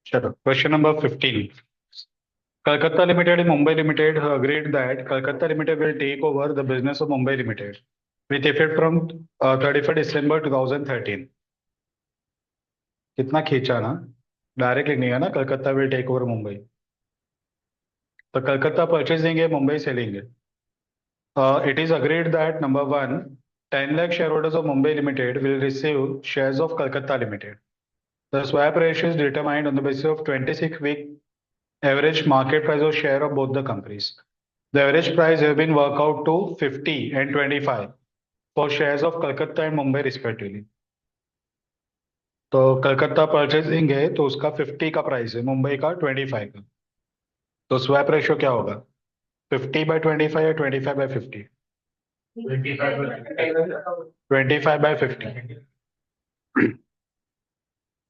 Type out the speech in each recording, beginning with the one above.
चलो, question number 15. Kolkata Limited and Mumbai Limited have agreed that Kolkata Limited will take over the business of Mumbai Limited with effect from 31st December 2013. कितना खींचा ना, direct लिखने का ना, Calcutta will take over Mumbai. तो Calcutta purchase देंगे, Mumbai selling. It is agreed that number one, 10 lakh shareholders of Mumbai Limited will receive shares of Kolkata Limited. The swap ratio is determined on the basis of 26-week average market price of share of both the companies. The average price has been worked out to 50 and 25 for shares of Kolkata and Mumbai respectively. तो Calcutta purchasing है तो उसका 50 का price है, मुंबई का 25 का. तो swap ratio क्या होगा, 50/25 या 25/50? 25/50.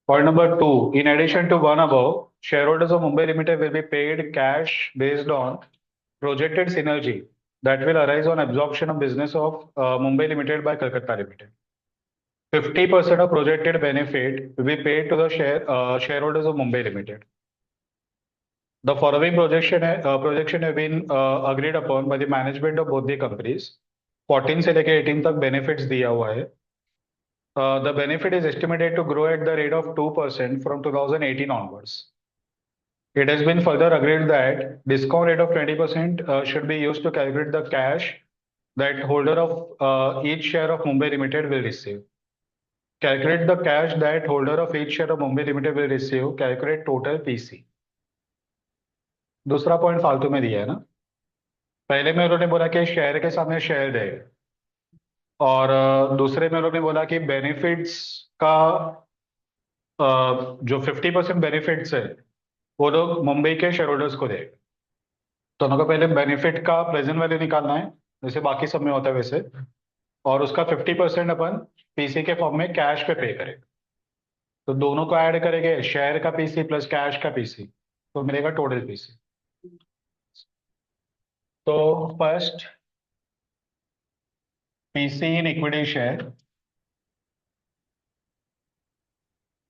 Point number two, in addition to one above, shareholders of Mumbai Limited will be paid cash based on projected synergy that will arise on absorption of business of Mumbai Limited by Kolkata Limited. 50% of projected benefit will be paid to the shareholders of Mumbai Limited. The following projection have been agreed upon by the management of both the companies. 14 से लेके 18 तक benefits दिया हुआ है. The benefit is estimated to grow at the rate of 2% from 2018 onwards. It has been further agreed that discount rate of 20% should be used to calculate the cash that holder of each share of Mumbai Limited will receive. Calculate the cash that holder of each share of Mumbai Limited will receive. Calculate total PC. दूसरा point फालतू में दिया है ना. पहले में उन्होंने बोला कि शेयर के सामने शेयर दे, और दूसरे में उन्होंने बोला कि बेनिफिट्स का जो 50% बेनिफिट्स है वो लोग मुंबई के शेयर होल्डर्स को देंगे. तो उनको पहले बेनिफिट का प्रेजेंट वैल्यू निकालना है, जैसे बाकी सब में होता है वैसे, और उसका 50% अपन पीसी के फॉर्म में कैश पे करेंगे. तो दोनों को ऐड करेंगे, शेयर का पीसी प्लस कैश का पीसी, तो मिलेगा टोटल पीसी. तो first, PC in equity share,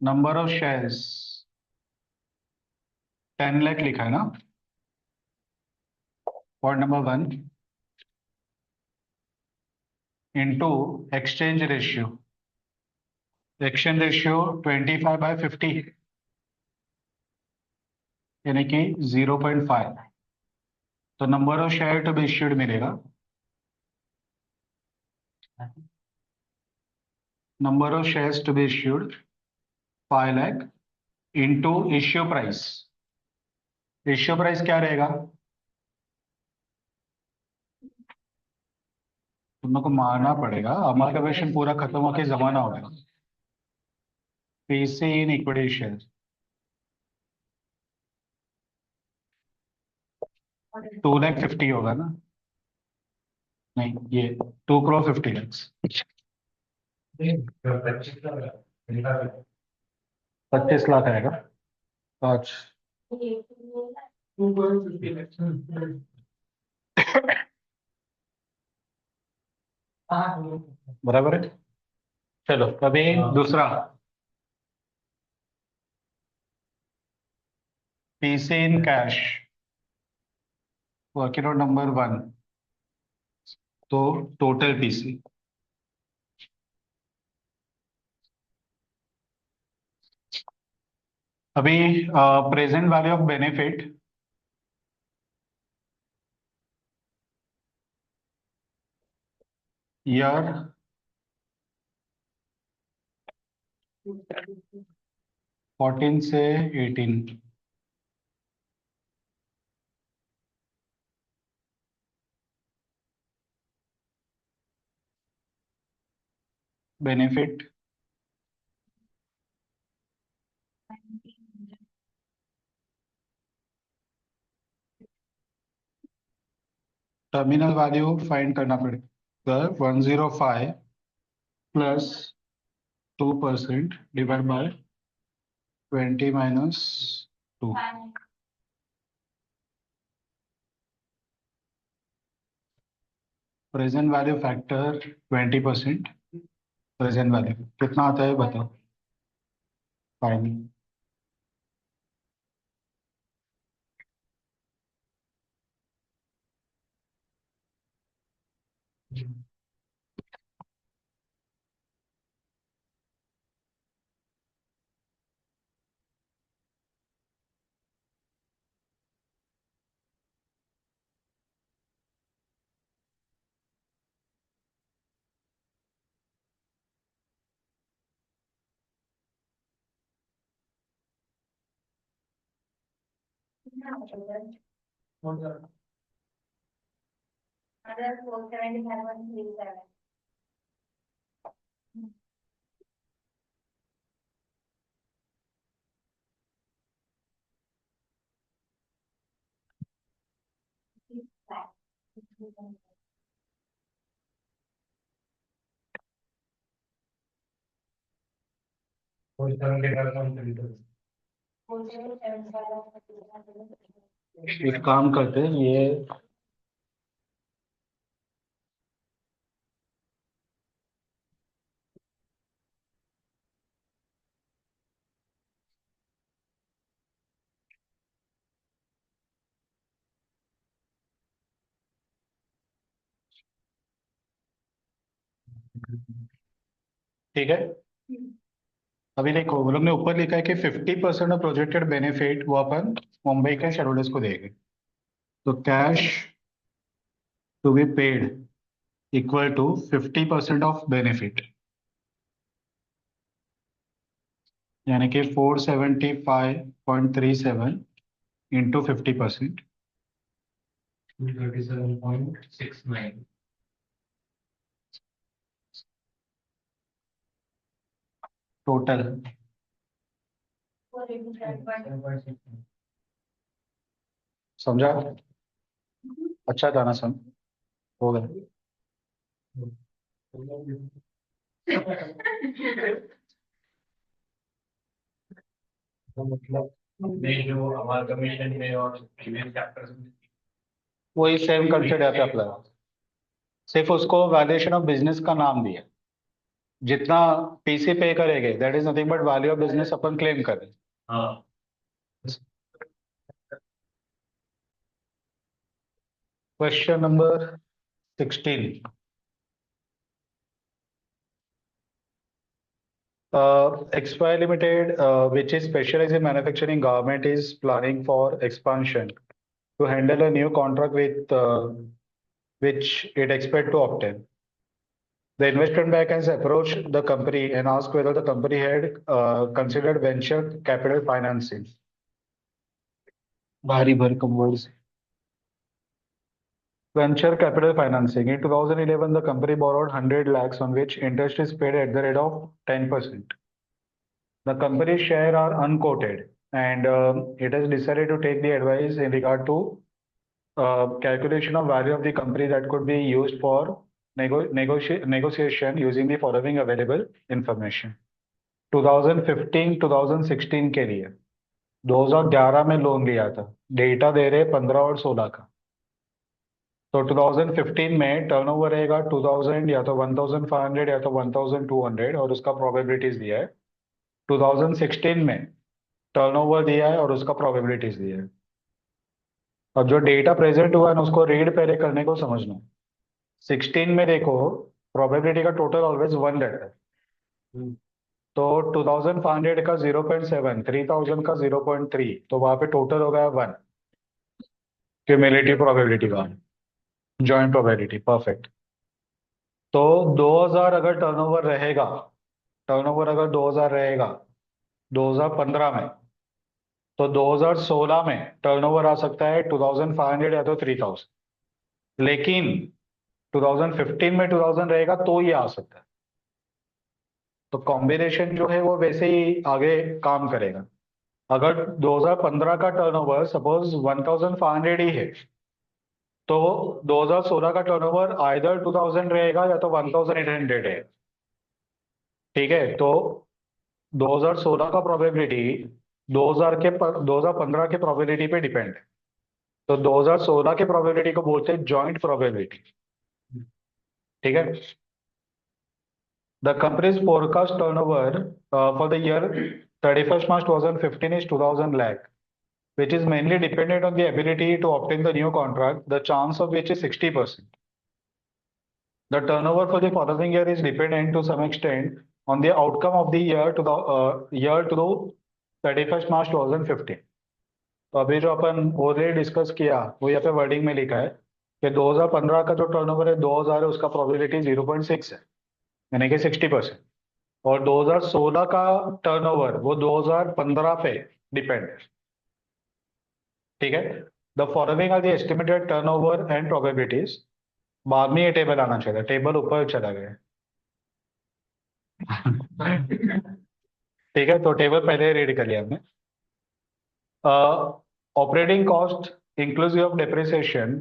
number of shares 10 lakh लिखा है ना. Point number one, into exchange ratio. Exchange ratio 25/50 यानी कि 0.5. तो number of share to be issued मिलेगा, number of shares to be issued 5 lakh into issue price. Issue price क्या रहेगा, तुम लोग को मारना पड़ेगा, अमालगमेशन पूरा खत्म होकर जमाना होगा. पीसी इन इक्विटी शेयर 2,50,000 होगा ना, नहीं ये 2,50,00,000. 25 लाख आएगा. अच्छा, बराबर है. चलो अभी दूसरा, PC in cash working out number one, तो टोटल पीसी. अभी present value of benefit year 14 से 18. बेनिफिट टर्मिनल वैल्यू फाइंड करना पड़ेगा. 105 plus 2% divide by 20 minus 2. Present value factor 20%. Present value कितना आता है बताओ, फाइनल एक काम करते हैं ये। ठीक है, अभी देखो वो लोग ने ऊपर लिखा है कि 50% ऑफ प्रोजेक्टेड बेनिफिट वो अपन मुंबई के शेयर होल्डर्स को देंगे। तो cash to be paid equal to 50% of benefit, यानी कि 475.37 इंटू 50%। 237.69 टोटल। समझा? अच्छा था ना? सम हो गया। तो मतलब नहीं, जो अमालगमेशन में और प्रीवियस चैप्टर्स में वही सेम कंसेप्ट यहाँ पे अप्लाई, सिर्फ उसको वैल्यूएशन ऑफ बिजनेस का नाम दिया। जितना पीसी पे करेंगे that is nothing but value of business upon claim करें। हाँ। Question number 16। XY Limited, which is specialized in manufacturing garment, is planning for expansion to handle a new contract with which it expect to obtain. The investment bank has approached the company and asked whether the company had considered venture capital financing. भारी भरकम words. Venture capital financing. In 2011, the company borrowed 100 lakhs on which interest is paid at the rate of 10%. The company's share are unquoted and it has decided to take the advice in regard to calculation of value of the company that could be used for negotiation using the following available information. 2015-2016 के लिए 2011 में loan लिया था, data दे रहे 15 और 16 का। तो 2015 में टर्नओवर रहेगा 2000 या तो 1500 या तो 1200 और उसका प्रोबेबिलिटीज दिया है। 2016 में टर्नओवर दिया है और उसका प्रोबेबिलिटीज दिया है। और जो डेटा प्रेजेंट हुआ है ना उसको रीड पहले करने को समझना। 16 में देखो प्रोबेबिलिटी का टोटल ऑलवेज 1 रहता है। तो 2500 का 0.7, 3000 का 0.3, तो वहां पे टोटल हो गया 1 क्यूमुलेटिव प्रोबेबिलिटी का, जॉइंट प्रोबेबिलिटी। परफेक्ट। तो 2000 अगर टर्नओवर रहेगा, टर्नओवर अगर 2000 रहेगा 2015 में, तो 2016 में टर्नओवर आ सकता है 2500 या तो 3000। लेकिन 2015 में 2000 रहेगा तो ये आ सकता है। तो कॉम्बिनेशन जो है वो वैसे ही आगे काम करेगा। अगर 2015 का टर्नओवर सपोज 1500 ही है, तो 2016 का टर्नओवर आइदर 2000 रहेगा या तो 1800 है। ठीक है, तो 2016 का प्रोबेबिलिटी 2015 के प्रोबेबिलिटी पे डिपेंड है। तो 2016 के प्रोबेबिलिटी को बोलते हैं जॉइंट प्रोबेबिलिटी। ठीक है। The companies forecast turnover for the year 31st March 2015 is 2000 lakh, which is mainly dependent on the ability to obtain the new contract, the chance of which is 60%. The turnover for the following year is dependent to some extent on the outcome of the year to the 31st March 2015. तो अभी जो अपन already discuss किया वो यहाँ पे wording में लिखा है कि 2015 का जो टर्नओवर है 2000 है, उसका प्रोबेबिलिटी 0.6 है, यानी कि 60%। और 2016 का टर्नओवर वो 2015 पे डिपेंड है। ठीक है। The following are the estimated turnover and probabilities. बाद में ये टेबल आना चाहिए, टेबल ऊपर चला गया। ठीक है, तो टेबल पहले रीड कर लिया हमने। Operating cost inclusive of depreciation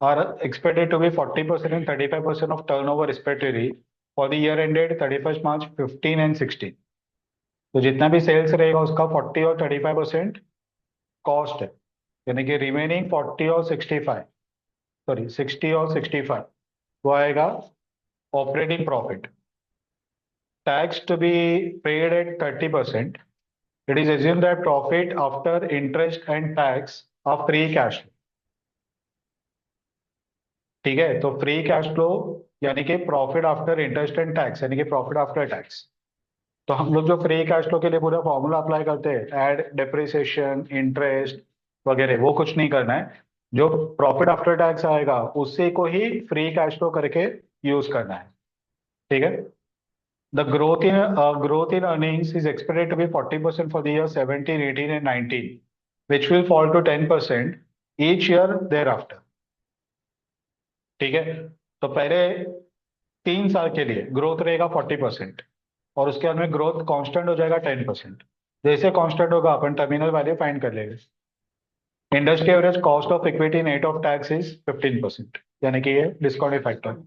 are expected to be 40% and 35% of turnover respectively for the year ended 31st March 15 and 16। तो जितना भी सेल्स रहेगा उसका 40 और 35% कॉस्ट है, यानी कि रिमेनिंग 40 और 65, सॉरी 60 और 65 वो आएगा operating profit. Tax to be paid at 30%। It is assumed that profit after interest and tax are free cash flow। ठीक है, तो फ्री कैश फ्लो यानी कि profit after interest and tax, यानी कि प्रॉफिट आफ्टर टैक्स। तो हम लोग जो फ्री कैश फ्लो के लिए पूरा फॉर्मूला अप्लाई करते हैं, ऐड डेप्रिसिएशन इंटरेस्ट वगैरह, वो कुछ नहीं करना है। जो प्रॉफिट आफ्टर टैक्स आएगा उसी को ही फ्री कैश फ्लो करके यूज करना है। ठीक है। The growth in earnings is expected to be 40% for the year 17, 18 and 19, which will fall to 10% each year thereafter। ठीक है, तो पहले 3 साल के लिए ग्रोथ रहेगा 40% और उसके बाद में ग्रोथ कांस्टेंट हो जाएगा 10%। जैसे कांस्टेंट होगा अपन टर्मिनल वैल्यू फाइंड कर लेंगे। Industry average cost of equity net of tax is 15%, यानी कि ये डिस्काउंटेड फैक्टर।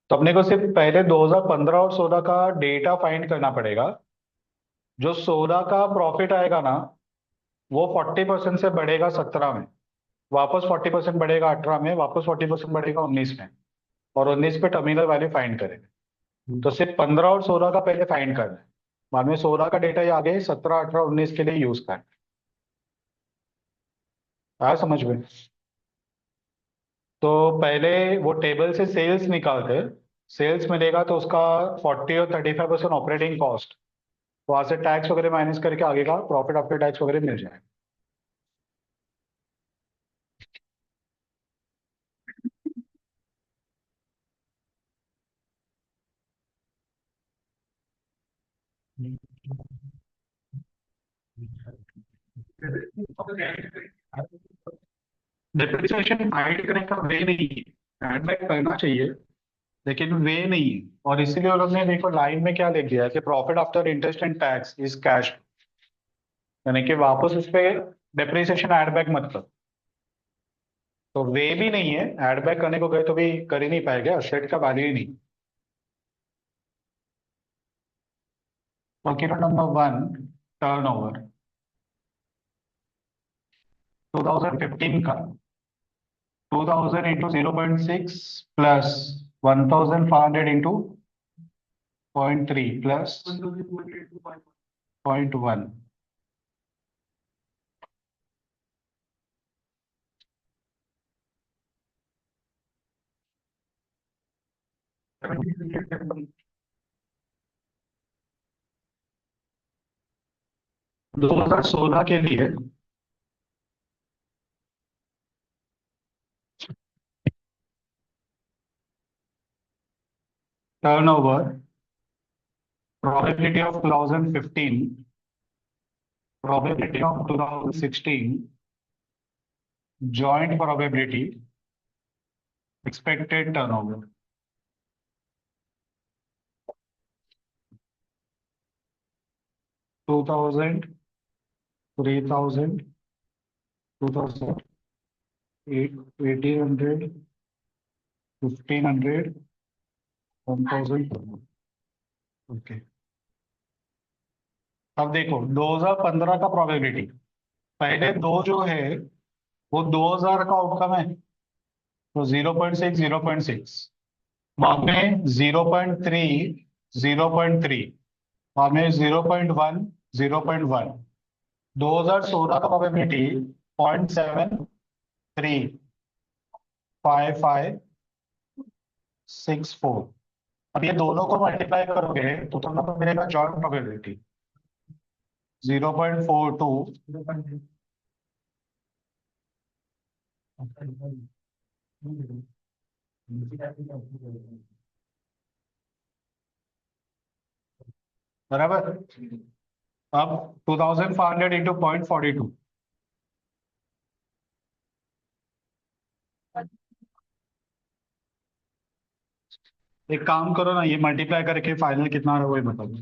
तो अपने को सिर्फ पहले 2015 और 16 का डेटा फाइंड करना पड़ेगा। जो 16 का प्रॉफिट आएगा ना, वो 40% से बढ़ेगा 17 में, वापस 40% बढ़ेगा 18 में, वापस 40% बढ़ेगा 19 में, और 19 पे टर्मिनल वैल्यू फाइंड करेंगे। तो सिर्फ 15 और 16 का पहले फाइंड करना है, बाद में 16 का डेटा ये आगे 17, 18, 19 के लिए यूज करना है। आया समझ में? तो पहले वो टेबल से सेल्स निकालते, सेल्स मिलेगा तो उसका 40 और 35% ऑपरेटिंग कॉस्ट, वहां से टैक्स वगैरह माइनस करके आगे का प्रॉफिट आफ्टर टैक्स वगैरह मिल जाएगा। डिप्रिसिएशन हाइड करने का वे नहीं है, एड बैक करना चाहिए लेकिन वे नहीं है। और इसीलिए उन्होंने देखो लाइन में क्या लिख दिया है कि profit after interest and tax is cash, यानी कि वापस उस पर डिप्रिसिएशन ऐड बैक मत कर। तो वे भी नहीं है, ऐड बैक करने को गए तो भी कर ही नहीं पाएगा, असेट का वैल्यू ही नहीं। डॉक्यूमेंट नंबर 1, टर्नओवर 2015 का 2000 इंटू 0.6 प्लस 1500 इंटू 0.3 प्लस 0.1। दो हजार सोलह के लिए turnover probability of 2015, probability of 2016, joint probability, expected turnover। 2000, 3000, 2000, 1800, 1500, 1000। Okay, अब देखो 2015 का प्रोबेबिलिटी, पहले दो जो है वो 2000 का आउटकम है, तो 0.6, 0.6, बाद में 0.3, 0.3, बाद में 0.1, 0.1। 2016 का प्रोबेबिलिटी 0.7, 3, 5, 5, 64। अब ये दोनों को मल्टीप्लाई करोगे तो तुम लोग को मिलेगा जॉइंट प्रोबेबिलिटी 0.42। बराबर। अब 2500 इंटू 0.42। एक काम करो ना, ये मल्टीप्लाई करके फाइनल कितना आ रहा है वही बता दो।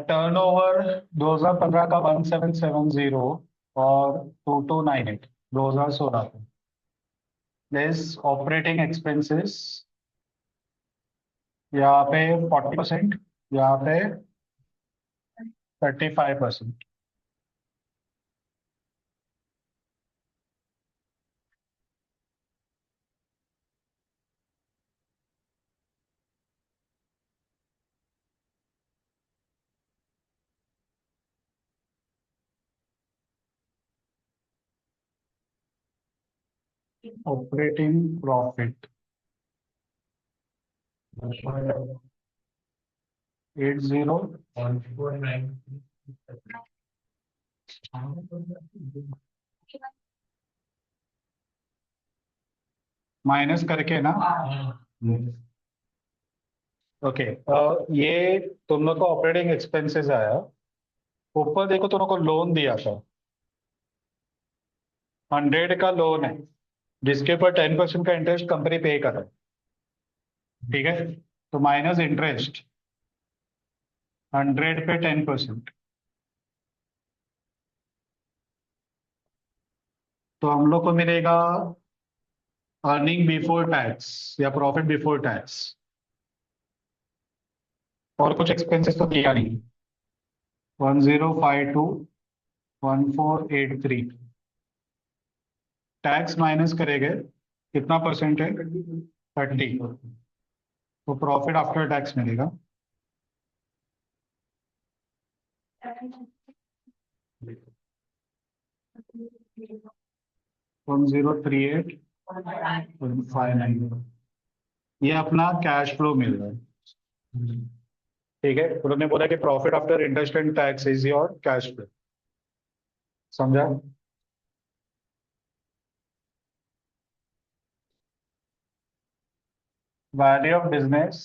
टर्नओवर 2015 का 1770 और 2298 2016 का। दिस ऑपरेटिंग एक्सपेंसेस यहाँ पे 40%, यहाँ पे 35%। ऑपरेटिंग प्रॉफिट 80 माइनस करके ना। ओके, ये तुम लोग को ऑपरेटिंग एक्सपेंसेस आया। ऊपर देखो तुम लोग को लोन दिया था, 100 का लोन है जिसके ऊपर 10% का इंटरेस्ट कंपनी पे कर रहा है। ठीक है, तो माइनस इंटरेस्ट 100 पे 10%। तो हम लोग को मिलेगा अर्निंग बिफोर टैक्स या प्रॉफिट बिफोर टैक्स। और कुछ एक्सपेंसेस तो किया नहीं। 1052 1483। टैक्स माइनस करेंगे, कितना परसेंट है? 30। तो प्रॉफिट आफ्टर टैक्स मिलेगा 1038.59। ये अपना कैश फ्लो मिल रहा है। ठीक है, उन्होंने बोला कि profit after interest and tax is your cash flow. समझा? वैल्यू ऑफ बिजनेस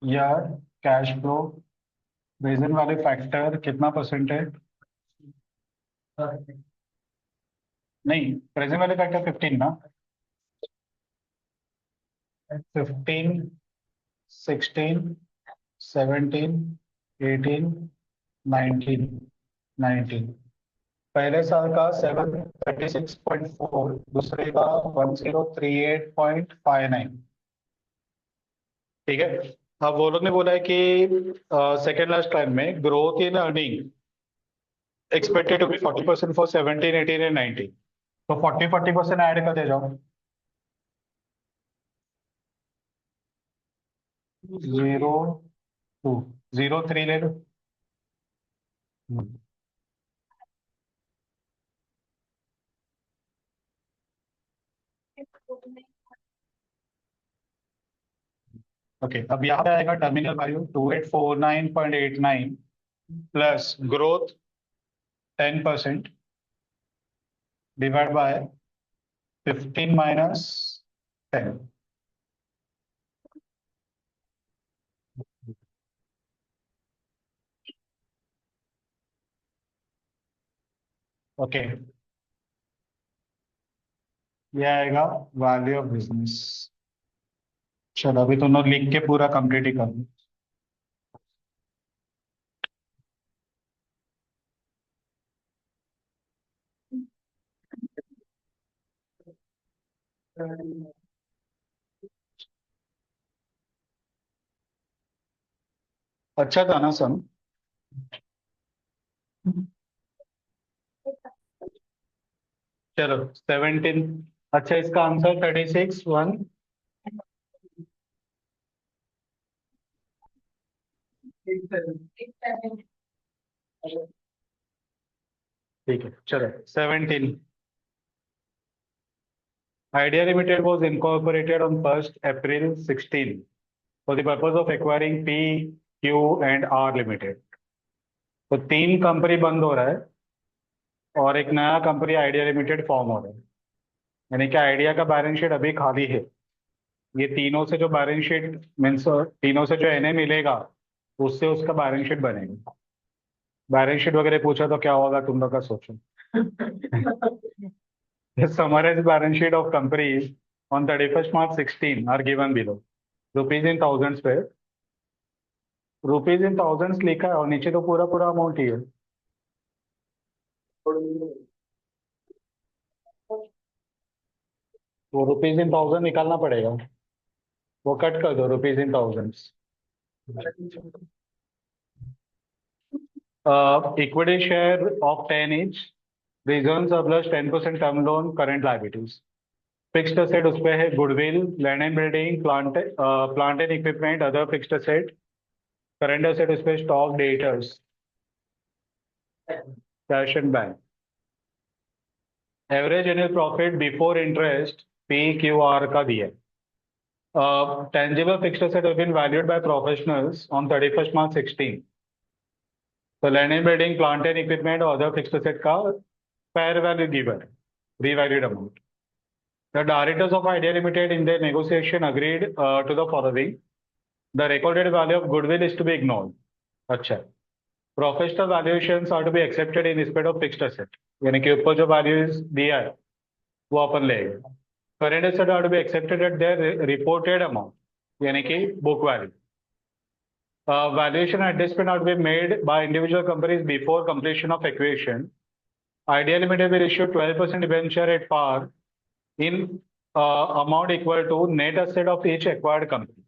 या कैश फ्लो प्रेजेंट वाले फैक्टर कितना परसेंट है? नहीं, प्रेजेंट वाले फैक्टर 15 ना। 15, 16, 17, 18, 19, 19। पहले साल का 736.4, दूसरे का 1038.59। ठीक है। अब वो लोग ने बोला है कि सेकेंड लास्ट टाइम में growth in earning expected to be 40% for 17, 18 and 19। तो 40% ऐड कर दे जाओ। 02, 03 ले लो। ओके, अब यहाँ पे आएगा terminal value 2849.89 plus growth 10% divide by 15 minus 10। Okay, ये आएगा वैल्यू ऑफ बिजनेस। चलो अभी तुम लोग लिख के पूरा कंप्लीट ही कर दो। अच्छा था ना सन? चलो 17। अच्छा, इसका आंसर 36 1। ठीक है, चलो 17। Idea Limited was incorporated on 1st April 16 for the purpose of acquiring P, Q and R Limited. तो तीन कंपनी बंद हो रहा है और एक नया कंपनी आइडिया लिमिटेड फॉर्म हो रहा है। यानी कि आइडिया का बैलेंस शीट अभी खाली है। ये तीनों से जो बैलेंस शीट मीन्स तीनों से जो एनए मिलेगा उससे उसका बैलेंस शीट बनेगा। बैलेंस शीट वगैरह पूछा तो क्या होगा तुम लोग का सोचो। The summarized balance sheet of companies on 31st March 16 are given below. Rupees in thousands पे, रुपीज इन थाउजेंड्स लिखा है और नीचे तो पूरा पूरा अमाउंट ही है। वो रुपीज इन थाउजेंड निकालना पड़ेगा। वो कट कर दो rupees in thousands. Equity share of 10 each, reserve surplus 10% term loan, current liabilities. Fixed asset उस पे है goodwill, land and building, plant and equipment, other fixed asset. Current asset उस पे stock, debtors, cash and bank. Average annual profit before interest P Q R का दिया है। Tangible fixed asset have been valued by professionals on 31st March 16. So land and building, plant and equipment or other fixed asset का fair value given, revalued amount. The directors of Idea Limited in their negotiation agreed to the following. The recorded value of goodwill is to be ignored. अच्छा, professional valuations are to be accepted in respect of fixed asset. यानी कि ऊपर जो values दिया है वो अपन लेंगे। Current asset are to be accepted at their reported amount, यानी कि book value. Valuation adjustment are to be made by individual companies before completion of acquisition. Idea Limited will issue 12% debenture at par in amount equal to net asset of each acquired company.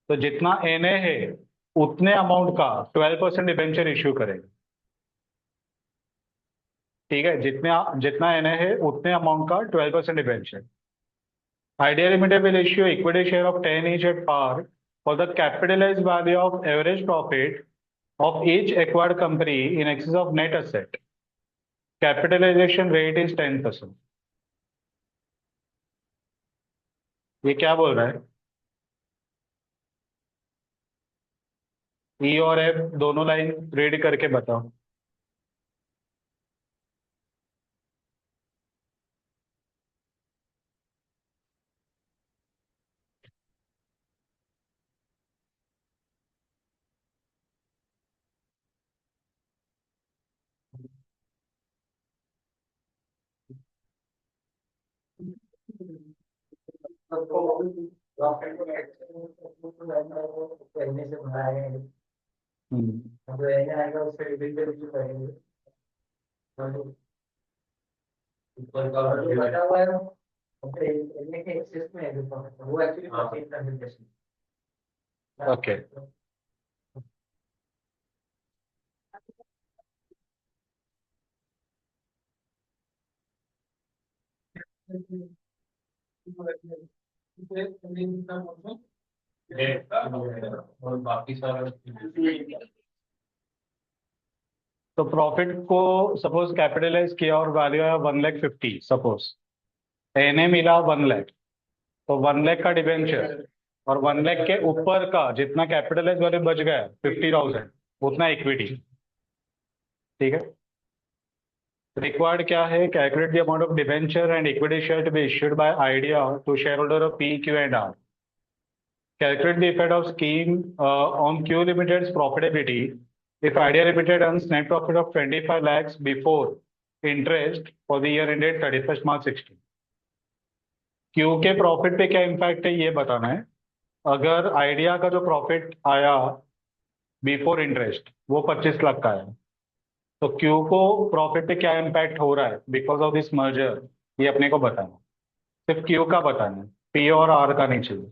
तो जितना NA है उतने amount का 12% debenture issue करेगा। ठीक है, जितना NA है उतने अमाउंट का 12% debenture. Idea Limited will issue equity share of 10 each at par for the capitalized value of average profit of each acquired company in excess of net asset. Capitalization rate is 10%. ये क्या बोल रहा है? ई और F दोनों line read करके बताओ। हम्म। Okay, तो प्रॉफिट को सपोज कैपिटलाइज किया और वैल्यू है 1,50,000 सपोज। एनए मिला 1,00,000, तो 1,00,000 का डिबेंचर और 1,00,000 के ऊपर का जितना कैपिटलाइज वैल्यू बच गया 50,000 उतना इक्विटी। ठीक है, रिक्वायर्ड क्या है? Calculate the amount of debenture and equity share to be issued by Idea to share holder of P Q and R. Calculate the effect of scheme on Q Limited's profitability if Idea Limited earns net profit of 25 lakhs before interest for the year ended 31st March 16. Q के profit पे क्या impact है ये बताना है। अगर idea का जो प्रॉफिट आया बिफोर इंटरेस्ट वो 25 लाख का आया, तो Q को प्रॉफिट पे क्या इम्पैक्ट हो रहा है बिकॉज ऑफ दिस मर्जर, ये अपने को बताना। सिर्फ क्यू का बताना है, पी और आर का नहीं चाहिए।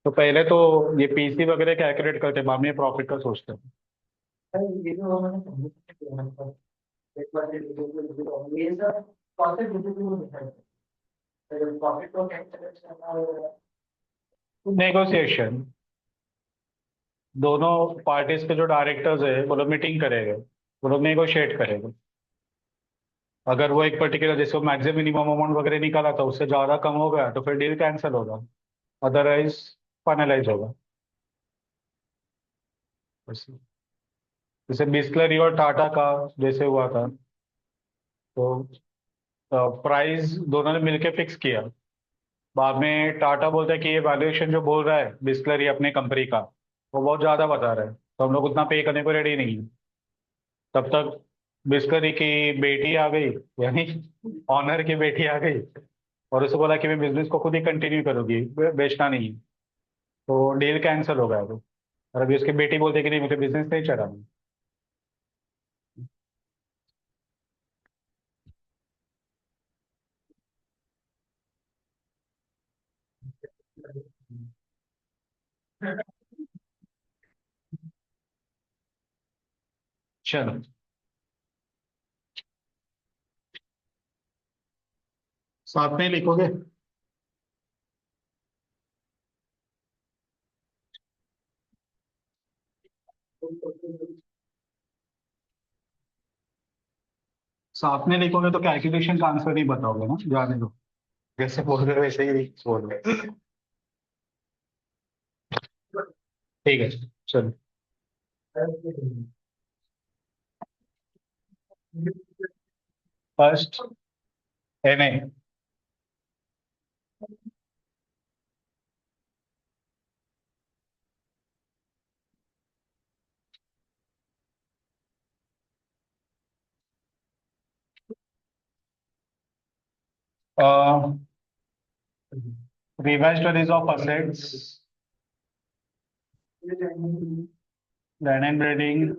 तो पहले तो ये पीसी वगैरह कैलकुलेट करते हैं, बाद में प्रॉफिट का सोचते हैं। नेगोशिएशन, दोनों पार्टीज के जो डायरेक्टर्स है वो लोग मीटिंग करेंगे, वो लोग नेगोशिएट करेंगे। अगर वो एक पर्टिकुलर, जैसे वो मैक्सिमम मिनिमम अमाउंट वगैरह निकाला था, उससे ज़्यादा कम हो गया तो फिर डील कैंसिल होगा, अदरवाइज फाइनलाइज होगा। बस। जैसे बिस्लरी और टाटा का जैसे हुआ था, तो प्राइस दोनों ने मिलके फिक्स किया। बाद में टाटा बोलता है कि ये वैल्यूएशन जो बोल रहा है बिस्लरी अपने कंपनी का, वो बहुत ज़्यादा बता रहा है, तो हम लोग उतना पे करने को रेडी नहीं है। तब तक बिस्लरी की बेटी आ गई, यानी ऑनर की बेटी आ गई, और उसे बोला कि मैं बिजनेस को खुद ही कंटिन्यू करूंगी, बेचना नहीं है। तो डील कैंसिल हो गया वो। और अभी उसकी बेटी बोलती है कि नहीं, मुझे बिजनेस नहीं चलाना। चलो, साथ में ही लिखोगे। साथ में लिखोगे तो कैलकुलेशन का आंसर नहीं बताओगे ना, जाने दो। जैसे बोल रहे हो वैसे ही बोल रहे हो। ठीक है, चलो। First, N A. Revise studies of assets, land and building,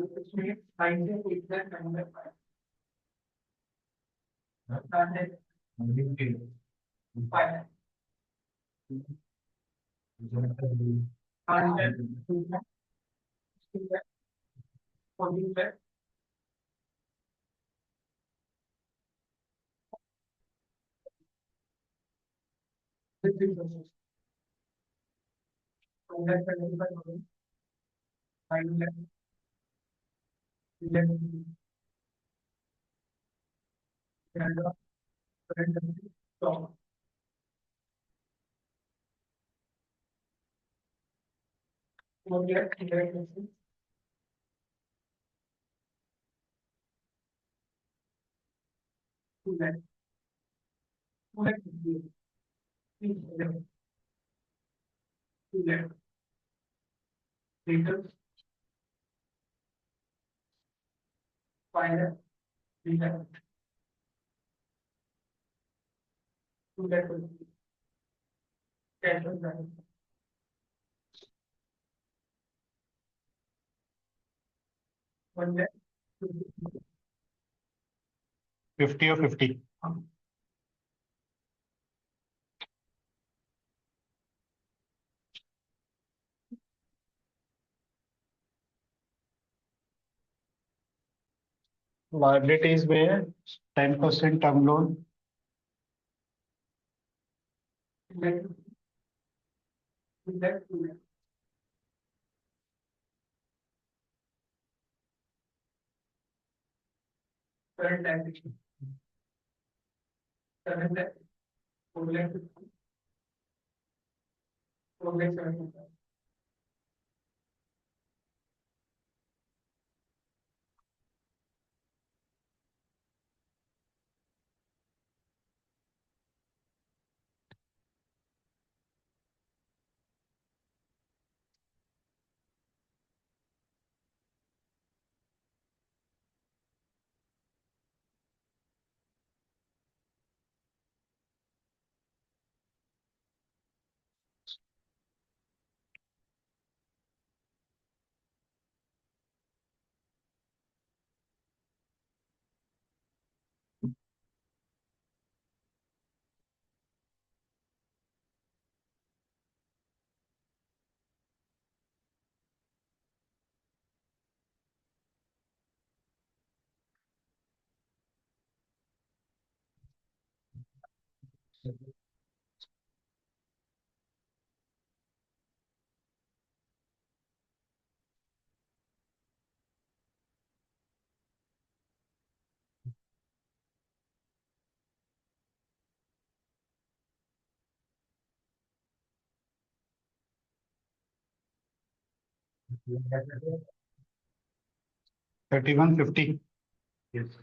fifty और फिफ्टी। लाइबिलिटीज में 10% टर्म लोन, 3150. Yes.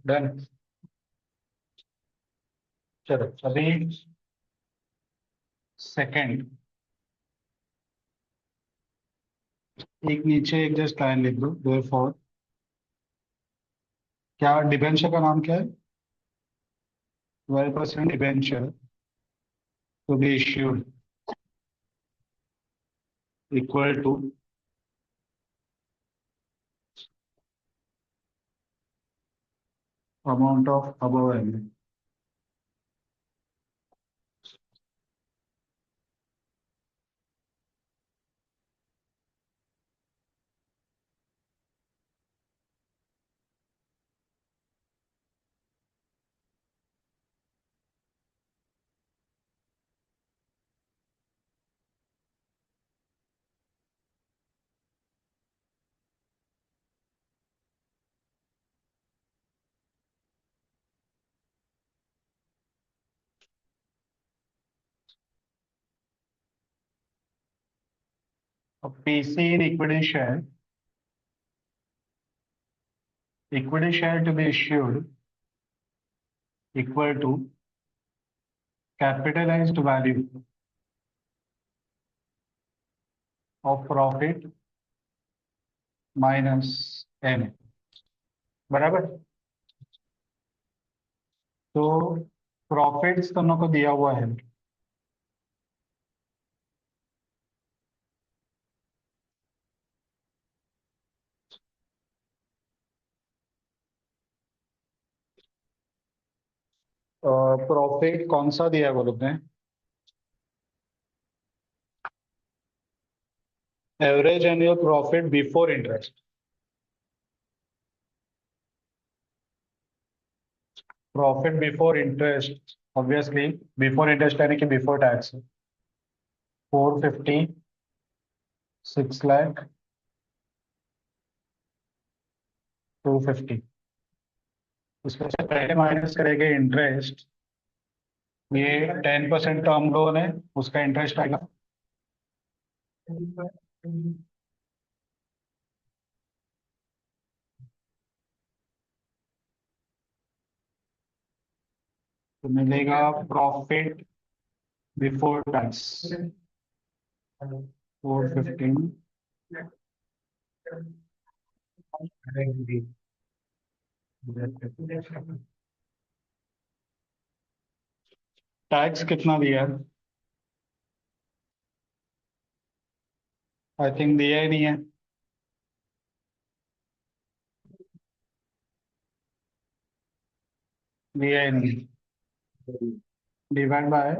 डन। चलो अभी सेकंड, एक नीचे एक जस्ट लाइन लिख दो, देयरफॉर। क्या डिबेंचर का नाम क्या है? 12% debenture to be issued equal to amount of above M. अब PC in equity share to be issued equal to capitalised value of profit minus N. बराबर। तो प्रॉफिट्स दोनों को दिया हुआ है। प्रॉफिट कौन सा दिया है वो लोग ने? Average annual profit before interest. Profit before interest, obviously before interest यानी कि बिफोर टैक्स। 450, 6 लाख, 250। उसमें से पहले माइनस करेंगे इंटरेस्ट। ये 10% टर्म लोन है, उसका इंटरेस्ट आएगा। तो मिलेगा प्रॉफिट बिफोर टैक्स 415। टैक्स कितना दिया है? आई थिंक दिया ही नहीं है। दिया ही नहीं। Divide by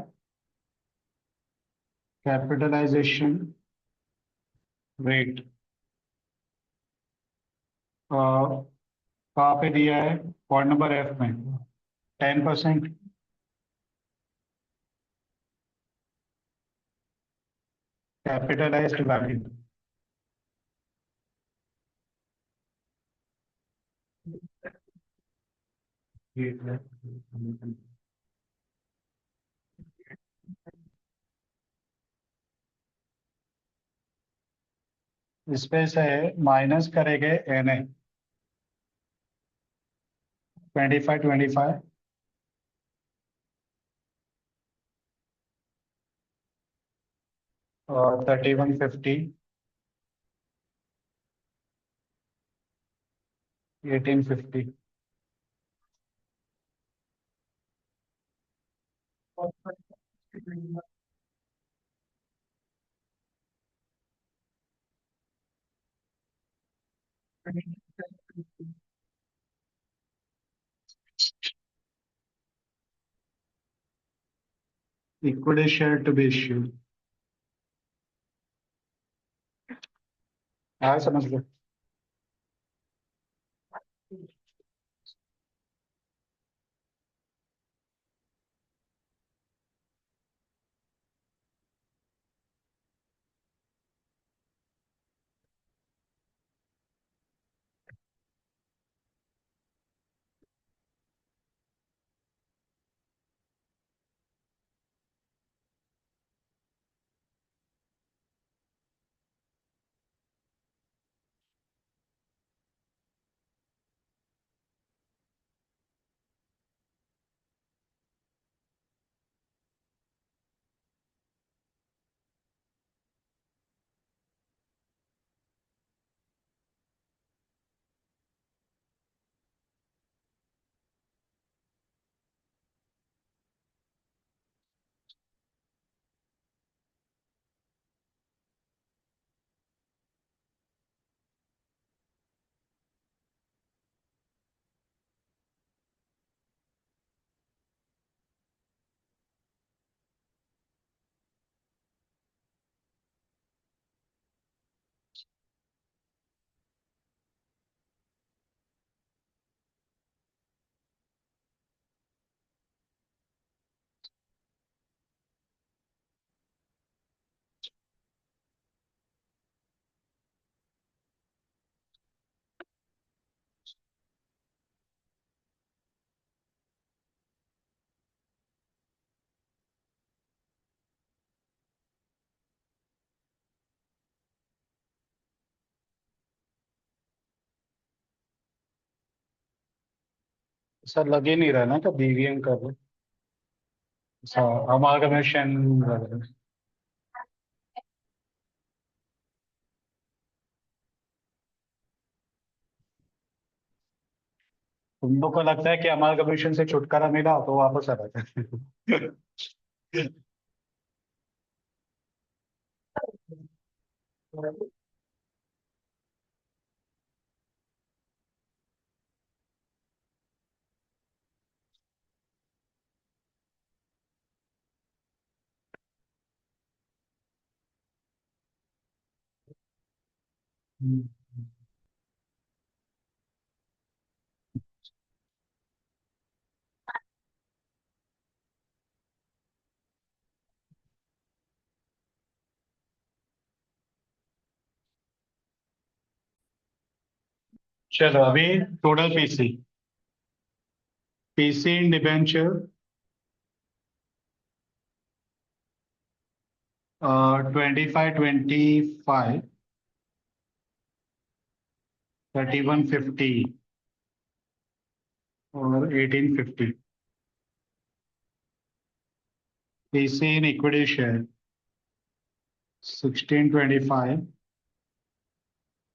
capitalisation rate. कहाँ पे दिया है? पॉइंट नंबर एफ में 10%। Capitalised value. इसमें से माइनस करेंगे एन ए 25 और 3150 1850। Equity share to be issue. हाँ समझ लो। सर लग ही नहीं रहा ना, तो बीवीएम कर लो। अमालगमेशन। तुम लोग को लगता है कि अमालगमेशन से छुटकारा मिला तो वापस आ जाता है। चलो अभी टोटल पीसी। पीसी इन डिबेंचर 25 3150 और 1850। PC in equity share 1625,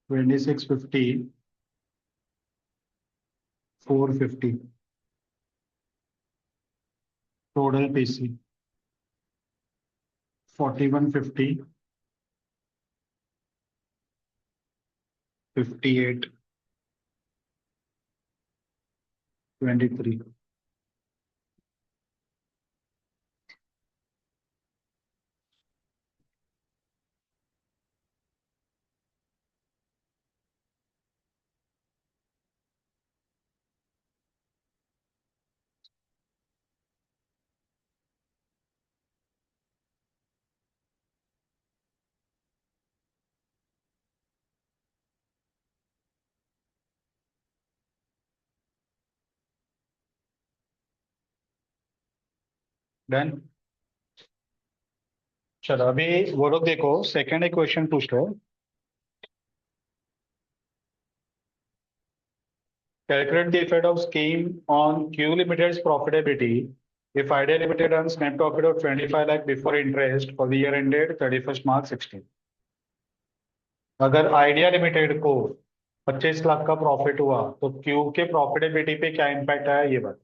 2650, 450. Total PC 4150, 58, 23. Done. चलो अभी वो लोग देखो, सेकंड एक क्वेश्चन पूछ लो। Calculate the effect of scheme on Q Limited's profitability if Idea Limited earns net profit of 25 lakh before interest for the year ended 31st March 16। अगर idea limited को 25 लाख का प्रॉफिट हुआ तो क्यू के profitability पे क्या impact आया ये बात।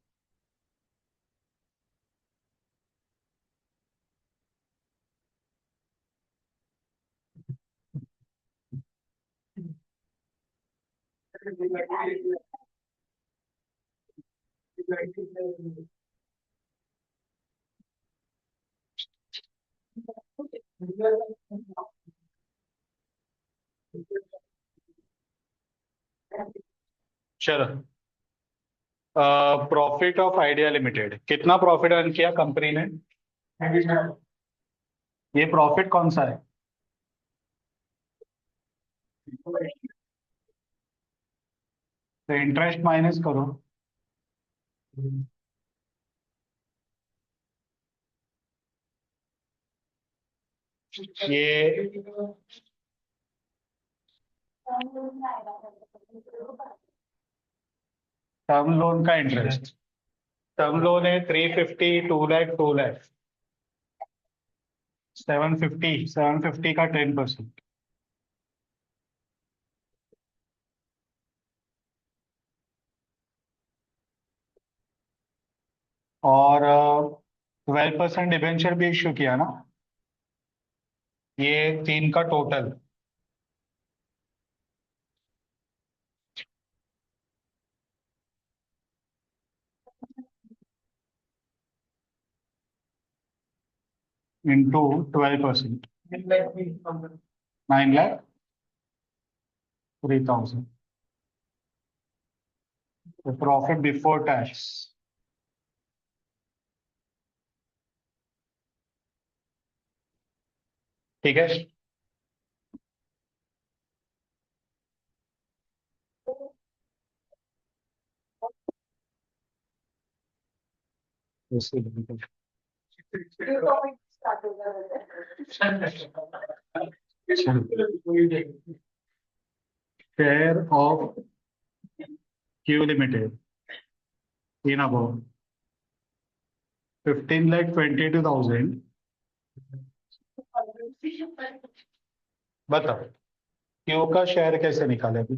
चलो, प्रॉफिट ऑफ आइडिया लिमिटेड कितना प्रॉफिट अर्न किया कंपनी ने। ये प्रॉफिट कौन सा है। तो इंटरेस्ट माइनस करो। ये टर्म लोन का इंटरेस्ट। टर्म लोन है 350, 2 लाख, 2 लाख, 750 का 10%। और 12% डिबेंचर भी इश्यू किया ना। ये तीन का टोटल इंटू 12%, 9,03,000। तो प्रॉफिट बिफोर टैक्स। ठीक है। Share of Q limited in about 15,22,000। बताओ क्यू का शेयर कैसे निकाले अभी।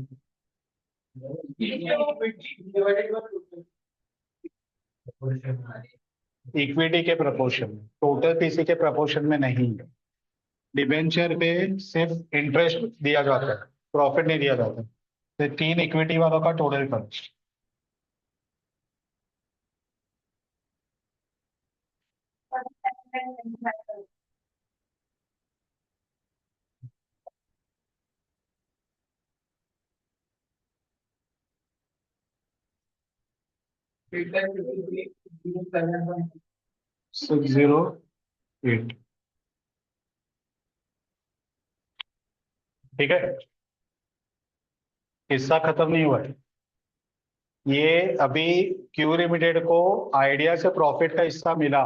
इक्विटी के प्रपोर्शन में, टोटल पीसी के प्रपोर्शन में नहीं। डिबेंचर पे सिर्फ इंटरेस्ट दिया जाता है, प्रॉफिट नहीं दिया जाता। तो तीन इक्विटी वालों का टोटल कर। Six zero eight. ठीक है, हिस्सा खत्म नहीं हुआ है। ये अभी क्यू लिमिटेड को आइडिया से प्रॉफिट का हिस्सा मिला।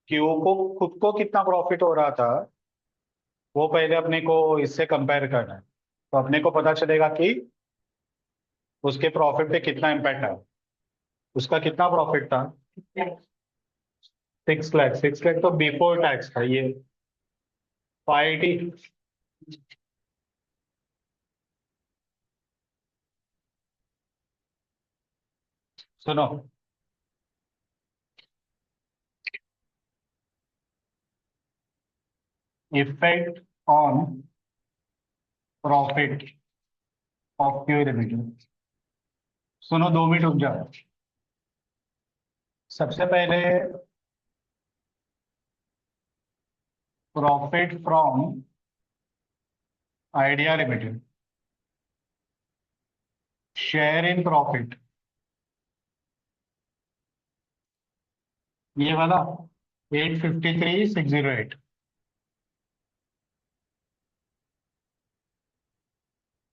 क्यू को खुद को कितना प्रॉफिट हो रहा था वो पहले अपने को इससे कंपेयर करना है। तो अपने को पता चलेगा कि उसके प्रॉफिट पे कितना इम्पैक्ट आया। उसका कितना प्रॉफिट था। 6 लाख तो बिफोर टैक्स था ये 580। सुनो, effect on profit of Q limited. सुनो, 2 मिनट रुक जाओ। सबसे पहले profit from idea limited, share in profit, ये वाला 853,608।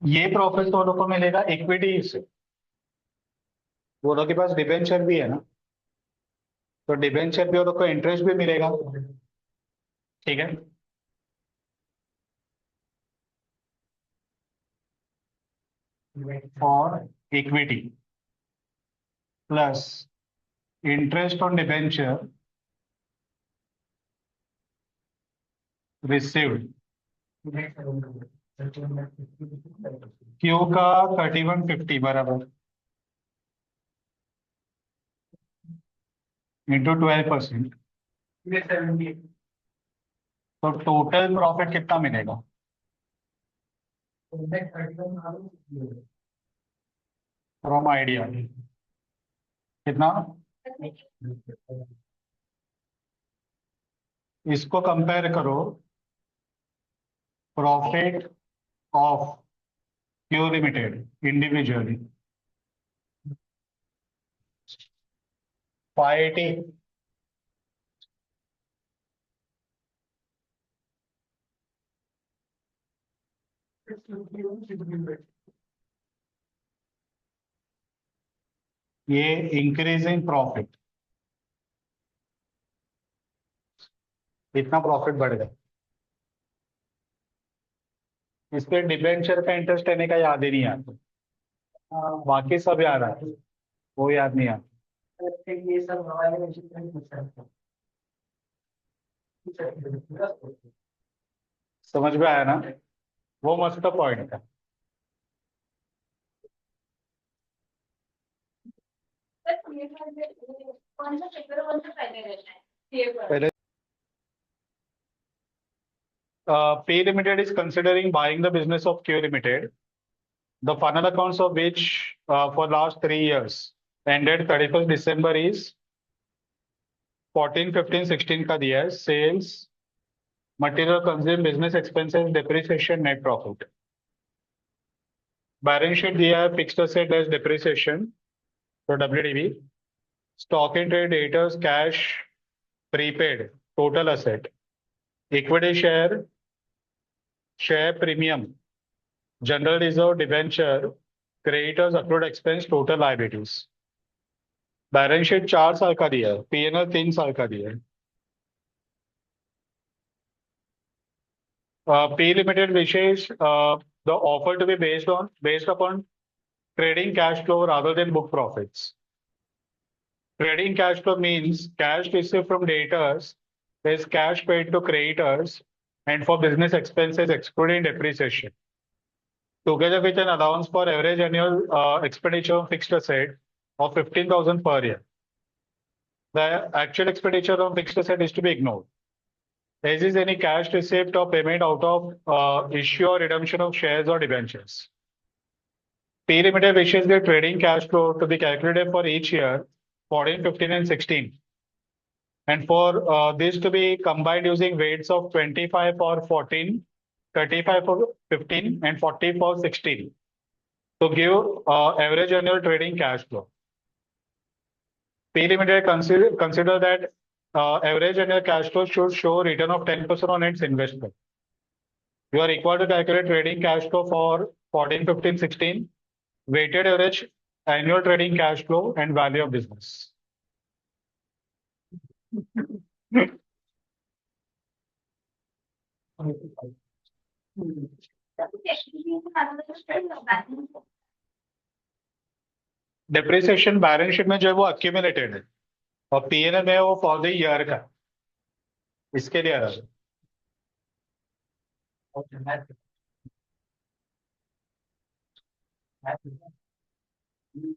ये प्रॉफिट तो लोगों को मिलेगा इक्विटी से। वो लोग के पास डिबेंचर भी है ना, तो डिबेंचर पे वो लोग को इंटरेस्ट भी मिलेगा। ठीक है। For equity plus interest on debenture received, Q का 3150 बराबर इंटू 12%। तो टोटल प्रॉफिट कितना मिलेगा? फ्रॉम आइडिया कितना? इसको कंपेयर करो profit of Q limited individually 580। ये इंक्रीजिंग प्रॉफिट, इतना प्रॉफिट बढ़ गया। इस पे डिबेंचर का इंटरेस्ट लेने का याद ही नहीं आता। बाकी सब याद आता है, वो याद नहीं आता। समझ में आया ना? वो मस्त पॉइंट था। पहले P Limited is considering buying the business of Q Limited. The final accounts of which for last 3 years ended 31st December is 14, 15, 16 का दिया है। Sales, material consume, business expenses, depreciation, net profit. Balance sheet दिया है fixed asset less depreciation, तो WDV। Stock in trade, debtors, cash, prepaid, total asset. Equity share, share premium, general reserve, debenture, creditors, accrued expense, total liabilities. Balance sheet 4 साल का दिया है, P&L 3 साल का दिया है। P Limited wishes the offer to be based upon trading cash flow rather than book profits. Trading cash flow means cash received from debtors is cash paid to creditors and for business expenses excluding depreciation. Together with an allowance for average annual expenditure of fixed asset of 15,000 per year. The actual expenditure on fixed asset is to be ignored. As is any cash receipt or payment out of issue or redemption of shares or debentures. P Limited wishes the trading cash flow to be calculated for each year, 14, 15, and 16. And for this to be combined using weights of 25 for 14, 35 for 15, and 40 for 16 to give average annual trading cash flow. P Limited consider that average annual cash flow should show return of 10% on its investment. You are required to calculate trading cash flow for 14, 15, 16, weighted average annual trading cash flow, and value of business. Depreciation balance sheet में जो है वो accumulated है, और PNL में वो for the year का, इसके लिए आ रहा है।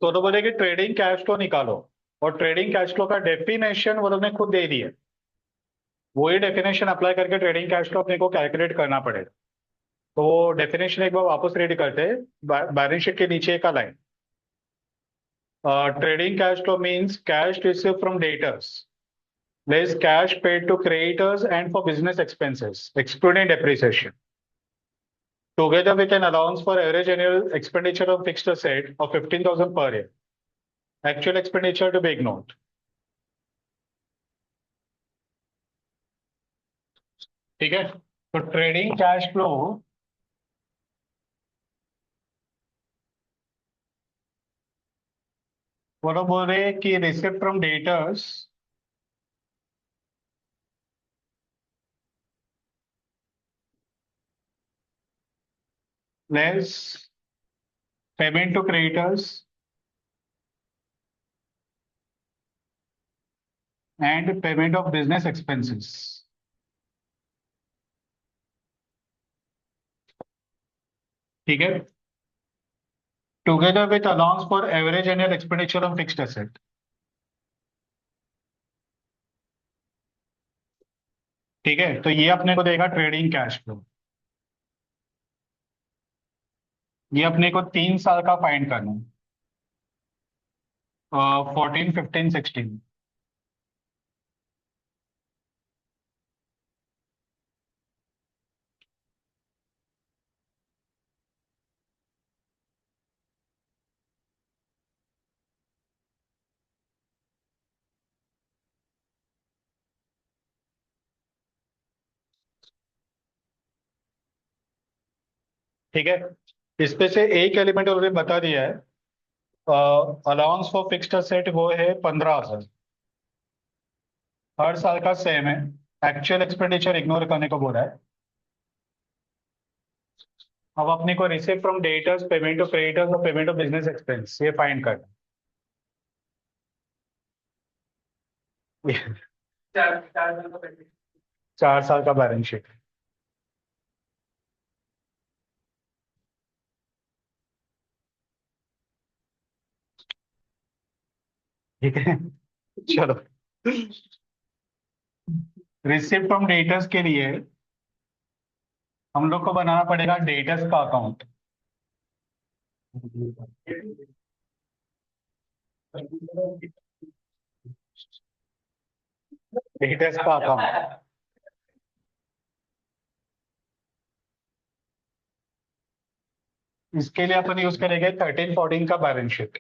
तो बोले कि ट्रेडिंग कैश फ्लो निकालो, और ट्रेडिंग कैश फ्लो का डेफिनेशन वो लोग ने खुद दे दी है। वही डेफिनेशन अप्लाई करके ट्रेडिंग कैश फ्लो अपने को कैलकुलेट करना पड़ेगा। तो वो डेफिनेशन एक बार वापस रेडी करते हैं, बैलेंस शीट के नीचे का line. Trading cash flow means cash receive from debtors less cash paid to creditors and for business expenses excluding depreciation, together with an allowance for average annual expenditure of fixed asset of 15,000 per year. Actual expenditure to be ignored. ठीक है, तो trading cash flow वो लोग बोल रहे हैं कि receipt from debtors less payment to creditors and payment of business expenses. ठीक है, together with allowance for average annual expenditure on fixed asset. ठीक है, तो ये अपने को देगा ट्रेडिंग कैश फ्लो। ये अपने को 3 साल का फाइंड करना है, 14, 15, 16। ठीक है, इसमें से एक एलिमेंट उन्होंने बता दिया है, अलाउंस फॉर फिक्स्ड एसेट वो है 15,000। हर साल का सेम है। एक्चुअल एक्सपेंडिचर इग्नोर करने को बोला है। अब अपने को receive from debtors, payment of creditors और पेमेंट ऑफ बिजनेस एक्सपेंस ये फाइंड करना है। 4 साल का बैलेंस शीट। ठीक है, चलो। रिसीव फ्रॉम डेटर्स के लिए हम लोग को बनाना पड़ेगा डेटर्स का अकाउंट। डेटर्स का अकाउंट, इसके लिए अपन यूज करेंगे 13, 14 का बैलेंस शीट।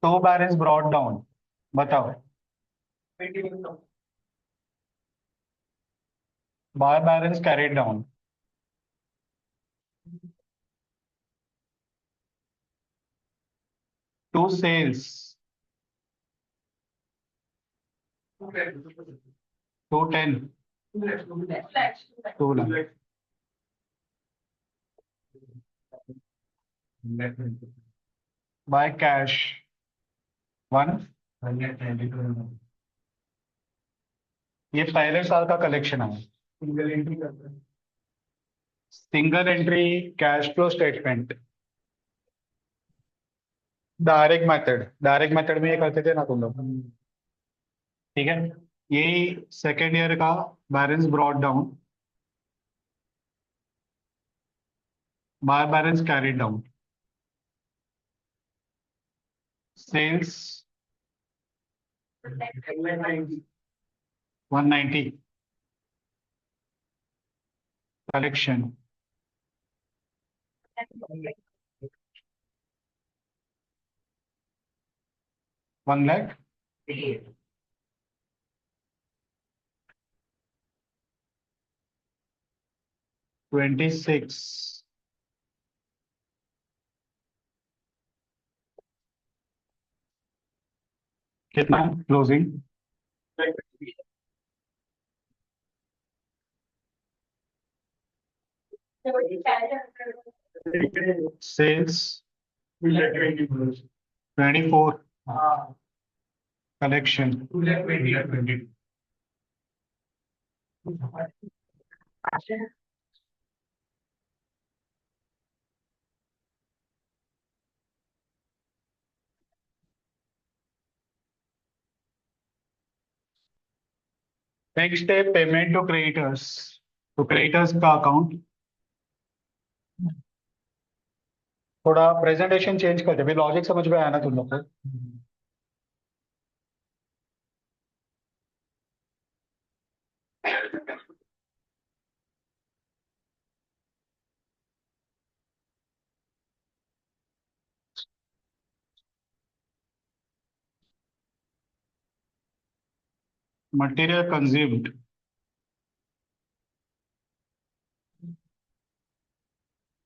तो बैलेंस ब्रॉट डाउन, बताओ। By balance carried down. To sales, to 10, 2 lakh. By cash 1। ये पहले साल का कलेक्शन है। Single entry cash flow statement, direct method में ये करते थे ना तुम लोग। ठीक है, यही सेकेंड ईयर का balance brought down by balance carried down. Sales 190, collection 1 lakh, 26, कितना क्लोजिंग। सेल्स 24, कलेक्शन नेक्स्ट है पेमेंट टू क्रेडिटर्स। तो क्रेडिटर्स का अकाउंट थोड़ा प्रेजेंटेशन चेंज कर दे, अभी लॉजिक समझ में आया ना तुम लोग को? मटेरियल कंज्यूम्ड,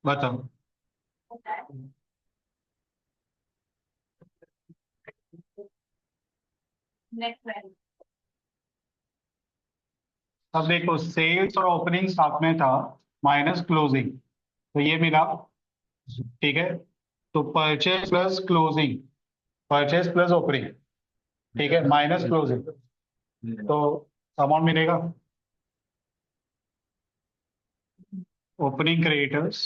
बताओ। अब देखो सेल्स और ओपनिंग साथ में था, माइनस क्लोजिंग, तो ये मिला। ठीक है, तो purchase plus closing, purchase plus opening, ठीक है, माइनस क्लोजिंग, तो अमाउंट मिलेगा opening creditors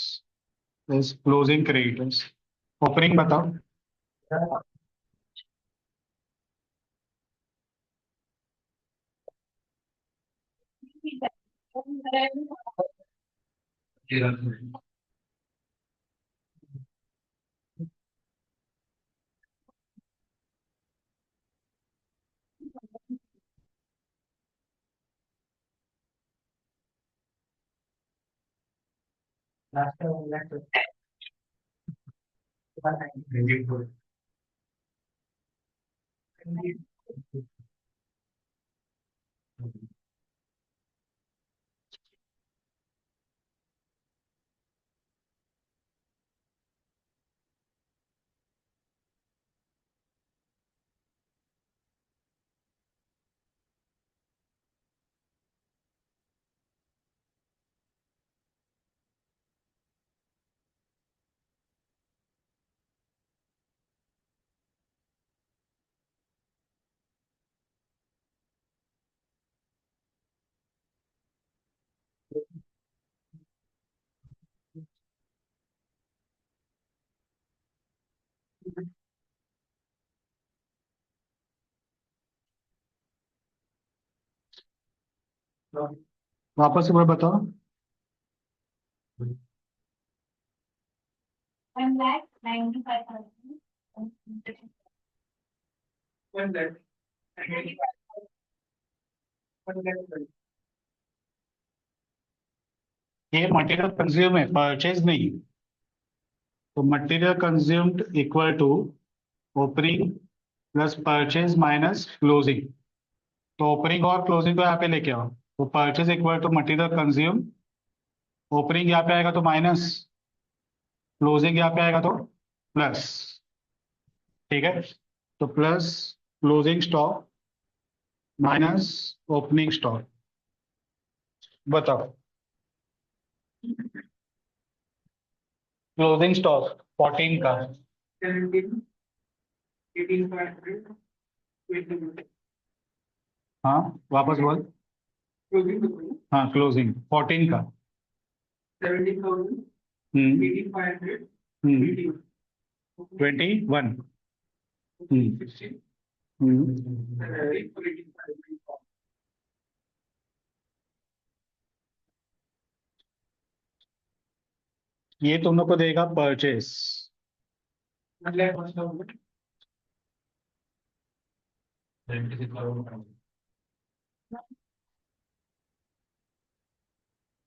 plus closing creditors. Opening बताओ। वापस एक बार बताओ। ये मटेरियल कंज्यूम है, परचेज नहीं। तो material consumed equal to opening plus purchase minus closing. तो ओपनिंग और क्लोजिंग को यहाँ पे लेके आओ, तो purchase equal to material consume, opening यहाँ पे आएगा तो माइनस, क्लोजिंग यहाँ पे आएगा तो प्लस। ठीक है, तो plus closing stock minus opening stock, बताओ। क्लोजिंग स्टॉक 14 का। हाँ, वापस बोल। हाँ, क्लोजिंग 14 का। हम्म 21। ये तुम लोग को देगा परचेस।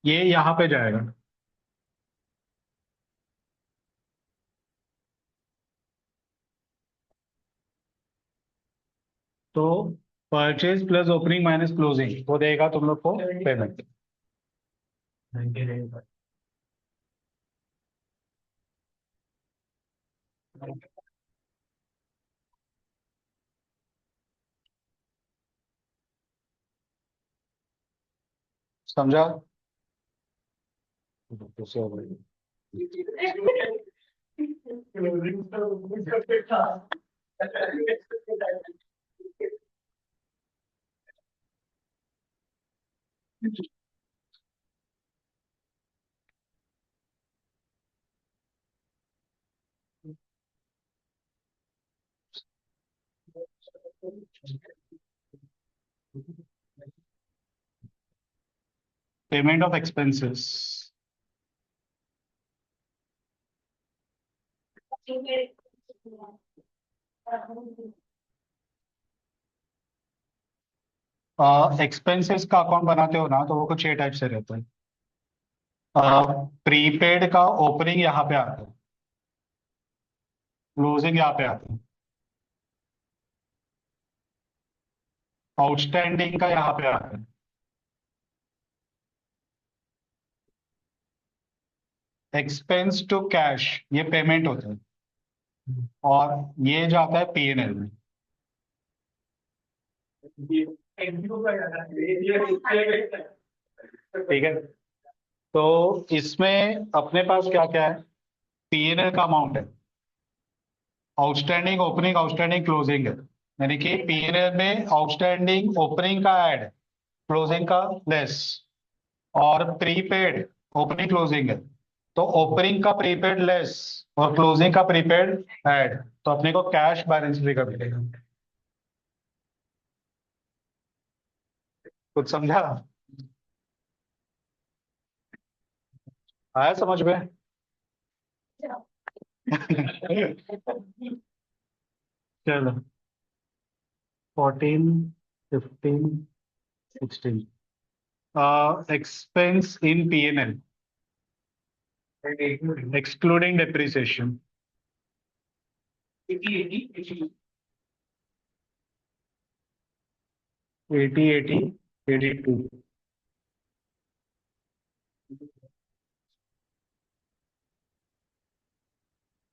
ये यहाँ पे जाएगा, तो purchase plus opening minus closing वो देगा तुम लोग को पेमेंट। समझा? Payment of expenses. एक्सपेंसेस का अकाउंट बनाते हो ना, तो वो कुछ ये टाइप से रहता है। प्रीपेड का ओपनिंग यहाँ पे आता है, क्लोजिंग यहाँ पे आता है, आउटस्टैंडिंग का यहाँ पे आता है। एक्सपेंस टू कैश ये पेमेंट होता है, और ये जाता है पीएनएल में। ठीक है, तो इसमें अपने पास क्या क्या है? पीएनएल का अमाउंट है, आउटस्टैंडिंग ओपनिंग आउटस्टैंडिंग क्लोजिंग है। यानी कि पीएनएल में आउटस्टैंडिंग ओपनिंग का ऐड, क्लोजिंग का लेस, और प्रीपेड ओपनिंग क्लोजिंग है, तो ओपनिंग का प्रीपेड लेस और क्लोजिंग का प्रीपेड ऐड, तो अपने को कैश बैलेंस भी कर मिलेगा। कुछ समझा? आया समझ में? चलो, 14, 15, 16। एक्सपेंस इन पीएनएल excluding depreciation। 80, 80, 82।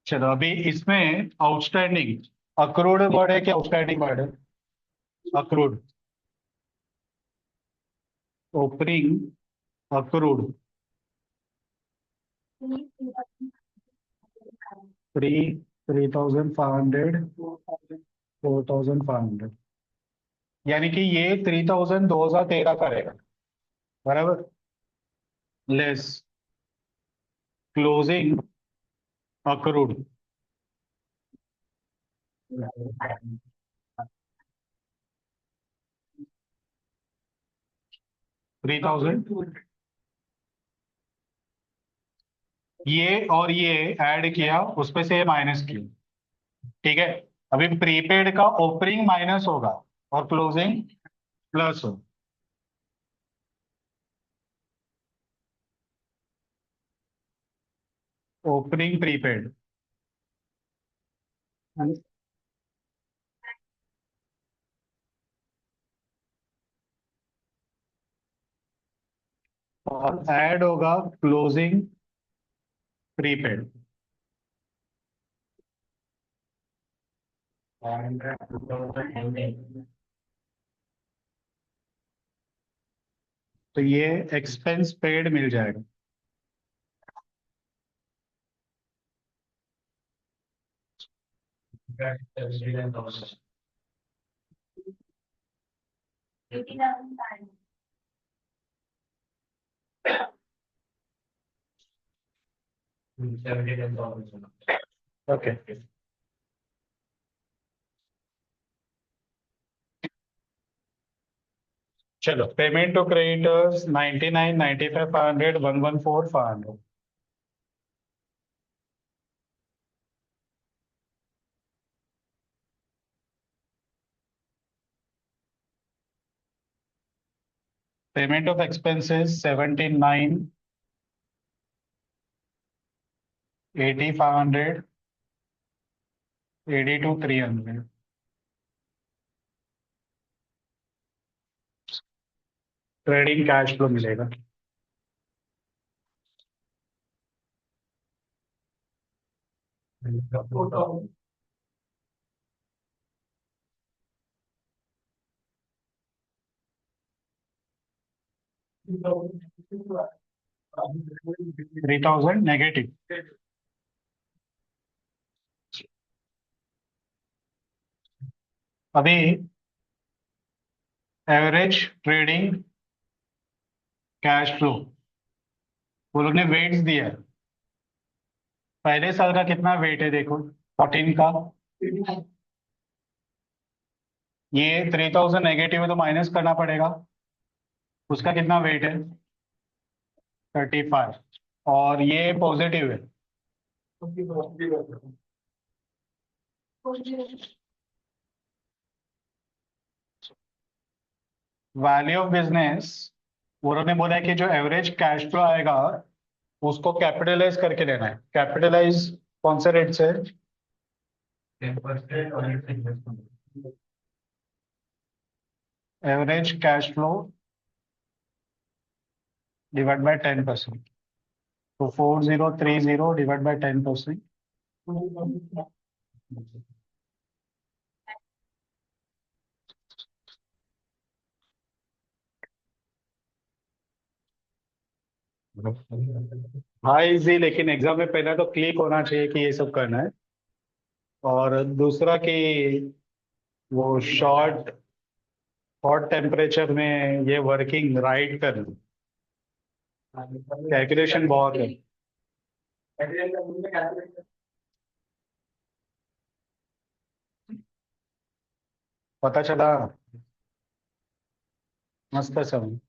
चलो, अभी इसमें आउटस्टैंडिंग अक्रूड वर्ड है कि आउटस्टैंडिंग वर्ड है? अक्रूड। Opening accrued, three 3,500, 4,500। यानी कि ये 3,000 2013 का रहेगा, बराबर, लेस क्लोजिंग अक्रूड 3,000। ये और ये ऐड किया, उसमें से ये माइनस किया। ठीक है, अभी प्रीपेड का ओपनिंग माइनस होगा और क्लोजिंग प्लस हो। ओपनिंग प्रीपेड और ऐड होगा क्लोजिंग प्रीपेड। तो ये एक्सपेंस पेड मिल जाएगा। ओके, चलो, payment to creditors 99, 95, 500, 114, 500। Payment of expenses 79, 80, 500, 82, 300। Trading cash flow मिलेगा। 3,000 नेगेटिव। अभी एवरेज ट्रेडिंग कैश फ्लो, वो लोग ने वेट्स दिया है। पहले साल का कितना वेट है देखो, 14 का। ये 3000 नेगेटिव है तो माइनस करना पड़ेगा। उसका कितना वेट है? 35। और ये पॉजिटिव है। वैल्यू ऑफ बिजनेस, उन्होंने बोला है कि जो एवरेज कैश फ्लो आएगा उसको कैपिटलाइज करके लेना है। कैपिटलाइज कौन से रेट से? Average cash flow divide by 10%। तो 4030 डिवाइड बाय 10%। हाँ इजी, लेकिन एग्जाम में पहले तो क्लिक होना चाहिए कि ये सब करना है। और दूसरा कि वो शॉर्ट हॉट टेम्परेचर में ये वर्किंग राइट करना, कैलकुलेशन बहुत है। पता चला। मस्त सब।